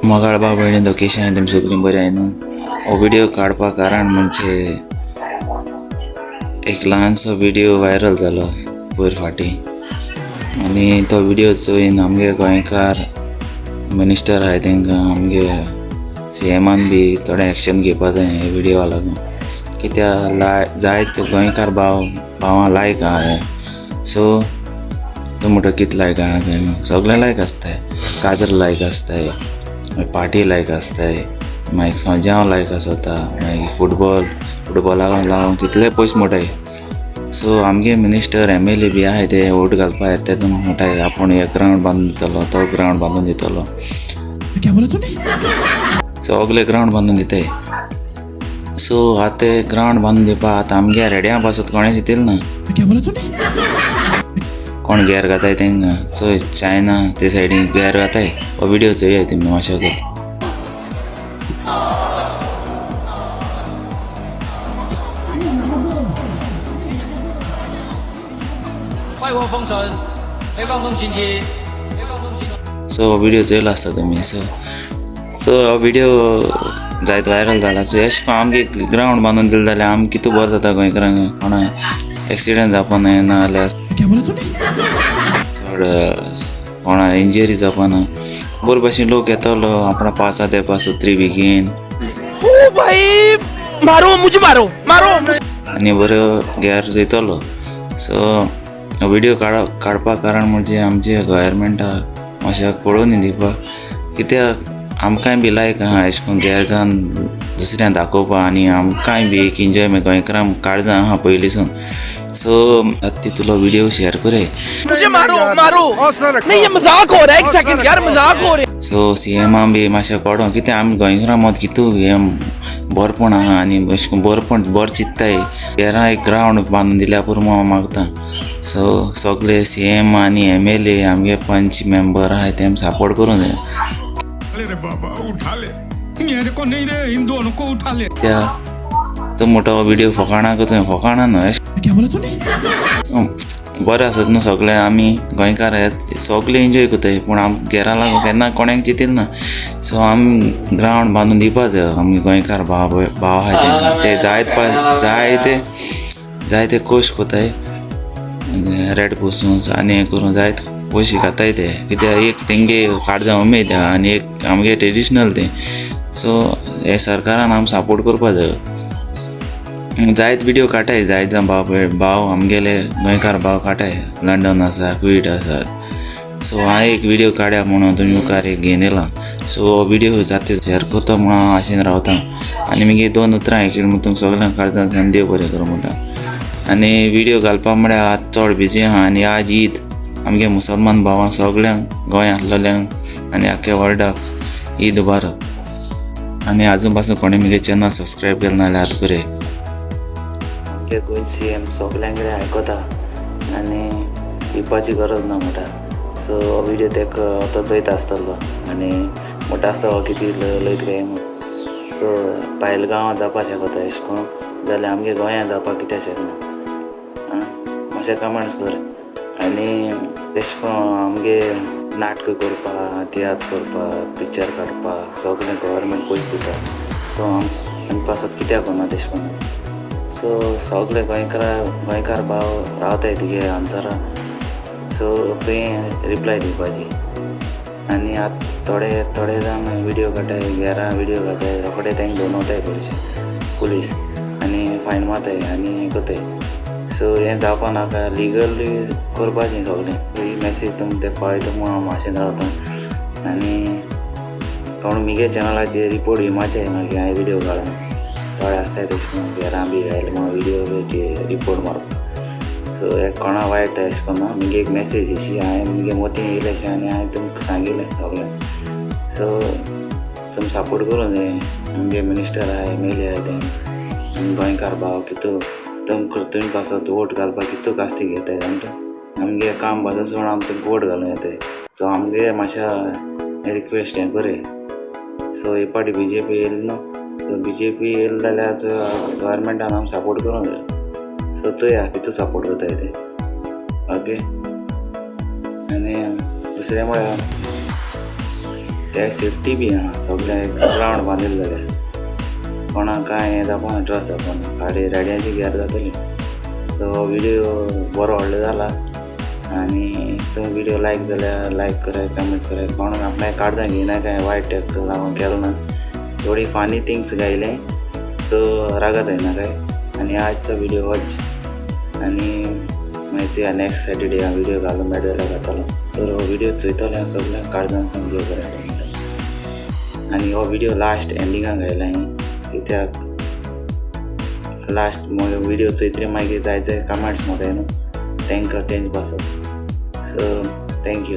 मगाळ भाव भयणी कशी आहे तुमी सगळीं बरी आहे न्हू. हो व्हिडिओ काडपा कारण म्हणजे एक ल्हानसो व्हिडिओ व्हायरल जालो पयर फाटी आनी तो व्हिडिओ चोयन आमगे गोंयकार मिनिस्टर आहाय तांकां आमगे सीएमान बी थोडें एक्शन घेवपा जाय हे व्हिडिओ लागून कित्याक जायत गोंयकार भावां लायक आहा हे. सो तो म्हणटा कितें लायक आहा काय न्हू, सगळें लायक आसताय. काजर लायक आसताय, पाटी लायक आसताय, मागीर सोज्याव लायक आसता, मागीर फुटबॉलाक लागून कितले पयशे मोठाय. सो आमगे मिनिस्टर MLA बी आहाय ते वोट घालपा येता तेतून म्हणटाय आपूण एक ग्रावंड बांदून दितलो, तो ग्रावंड बांदून दितलो. सगळे ग्रावंड बांदून दिताय. सो आतां ते ग्रावंड बांदून दिवपा आतां आमगे रेड्यां पासत कोणें चिंतिल्लें ना कोण गॅर घाताय तांकां. सो चायना ते सायडीन गॅर घाताय. हो व्हिडिओ चोया तुमी मातशें. 快活封神，非放纵情体，非放纵情体。 सो व्हिडिओ चोयलो आसता तुमी. सो हो व्हिडिओ जायत व्हायरल जाला. सो अशें करून आमगे ग्रावंड बांदून दिलें जाल्यार आमी कितू बरें जाता गोंयकारांक. कोणा एक्सिडेंट जावपा ना नाजाल्यार चड कोणा इंजरी जावपा ना. बरे भाशेन लोक येतलो आपणा पासा तेंपा सुत्री बेगीन आनी बरो गॅर जैतलो. सो व्हिडिओ काडपा कारण म्हणजे आमचे गव्हर्मेंटाक मातशें पळोवन दिवपा कित्याक आमकांय बी लायक आहा अशें करून गॅर घालून दुसऱ्यांक दाखोवपा आनी आमकांय बी एक एन्जॉयमेंट गोंयकारांक काळजां आहा पयलींसून. सो ती तुला व्हिडिओ शेअर करे. सो सीएमा बी मातशें कोडो कित्याक आमी गोंयकारां मत कितू हें बरपण आहा आनी अशें करून बरपण बरें चित्ताय. गॅरां एक ग्रावंड बांदून दिल्या पुरो हांव मागतां. सो सगळे CM आनी MLA आमगे पंच मेंबर आहाय तेम सपोर्ट करूं जाय. त्या तो मोठो व्हिडिओ फकाणां करता फकाणां न्हय बरें आसत न्हू. सगळे आमी गोंयकार सगळे एन्जॉय करताय पूण आम घरा लागून केन्ना कोणाक चिंतिल्लें ना. सो आमी ग्रावंड बांदून दिवपा जाय आमी गोंयकार भाव आहाय तांकां. ते जायते कोश कोताय रेड पोसून आनी हें करून जायत पयशे घाताय ते कित्याक एक तेंगे काळजां उमेद आहा आनी एक आमगे ट्रेडिशनल तें. सो हे सरकारान आमी सपोर्ट करपा जाय. जायत व्हिडिओ काटाय जायत जावन भाव आमगेले गोंयकार भाव काटाय. लंडन आसा, कुवेट आसा. सो हांव एक व्हिडिओ काडया म्हणून तुमी मुखार एक घेवन येयलां. सो हो व्हिडिओ जाता शेअर करता म्हणून हांव आशेन रावतां आनी मगे 2 उतरां एक म्हूण तुमकां सगळ्यांक काळजां देव बरें करूं म्हणटा. आनी व्हिडिओ घालपा म्हळ्यार आज चड बिजी आहा आनी आज ईद आमगे मुसलमान भावांक सगळ्यांक गोंयांत आसलेल्यांक आनी आख्या वर्ल्डाक ईद मुबारक. आनी आजून पासून कोणें मगे चॅनल सबस्क्रायब केलें नाल्यार आतां करे. आमगे गोंय CM सगळ्यांकडे आयकता आनी दिवपाची गरज ना म्हणटा. सो हो व्हिडिओ ताका तो चोयता आसतलो आनी मोठो आसता हो कितें लयत काय म्हूण. सो भायल्या गांवांत जावपा शकता अशें करून जाल्यार आमगे गोंयांत जावपाक कित्याक शकना. मातशें कमेंट्स कर. आनी तशें करून आमगे नाटक करपा, तियात्र करपा, पिक्चर काडपाक सगळें गव्हर्मेंट पयशे दिता. सो आमी पासत कित्याक करना तशें करून. सो सगळे गोंयकार भाव रावताय तुगे आन्सरां. सो तुवें रिप्लाय दिवपाची. आनी आतां थोडे जाण व्हिडिओ काडटाय घरां व्हिडिओ घालताय रोखडे तांकां दोनवताय पुलीस आनी फायन मारताय आनी हें करताय. सो हें जावपा नाका. लिगली करपाचें सगळें. ही मॅसेज तुमकां ते कळयता म्हणून हांव मातशें रावतां. आनी कोण म्हगे चॅनलाचेर रिपोर्ट घेवपाचें मागीर हांवें व्हिडिओ काडून थोडे आसताय तशें करून घरां बी घायले म्हणून व्हिडिओ रिपोर्ट मारप. सो एक कोणा वायट अशें करून म्हगे एक मॅसेज अशी हांवें म्हगे मोतीन येयलें अशें आनी हांवें तुमकां सांगिल्लें सगळें. सो तुमी सपोर्ट करूं जाय. आमगे मिनिस्टर आहाय MLA आहाय ते आनी गोंयकार भाव कितू तुमी पासत वोट घालपाक कितू कास्ती घेताय जाणा. आमगे काम पासत सोडून आमी तुमकां वोट घालूं येताय. सो आमगे मातशें रिक्वेस्ट हें करे. सो हे पाटी BJP येयली न्हू. सो BJP येयली जाल्यार गव्हर्मेंटान आमी सपोर्ट करूं जाय. सो चोया कितू सपोर्ट करताय ते. ओके. आनी दुसरें म्हळ्यार ते सेफ्टी बी आहा सगळे ग्रावंड बांदिल्ले जाल्यार कोणाक कांय हें जावपा ट्रस्ट जावपा गाडी रेड्यांची गॅर जातली. सो व्हिडिओ बरो व्हडलो जाला आनी तुम्ही व्हिडिओ लायक जाल्यार लायक कराय, कमेंट्स कराय. कोणाक आपल्या काळजां घेयना काय वायट लागून केलो ना. थोडी फानी थिंग्स गायले सो रागात येना काय. आनी आजचो व्हिडिओ वॉच आनी मागीर नेक्स्ट सॅटर्डे हांव व्हिडिओ घालून मेळटा जाल्यार घातलो. तर हो व्हिडिओ चोयतले सगळ्यांक काळजांत देव बरें. आनी हो व्हिडिओ लास्ट एंडिंगाक घायला हांवें कित्याक लास्ट व्हिडिओ चोयतरी मागीर जाय कमेंट्स म्हणटाय न्हू तांकां तेंच बसप. So thank you.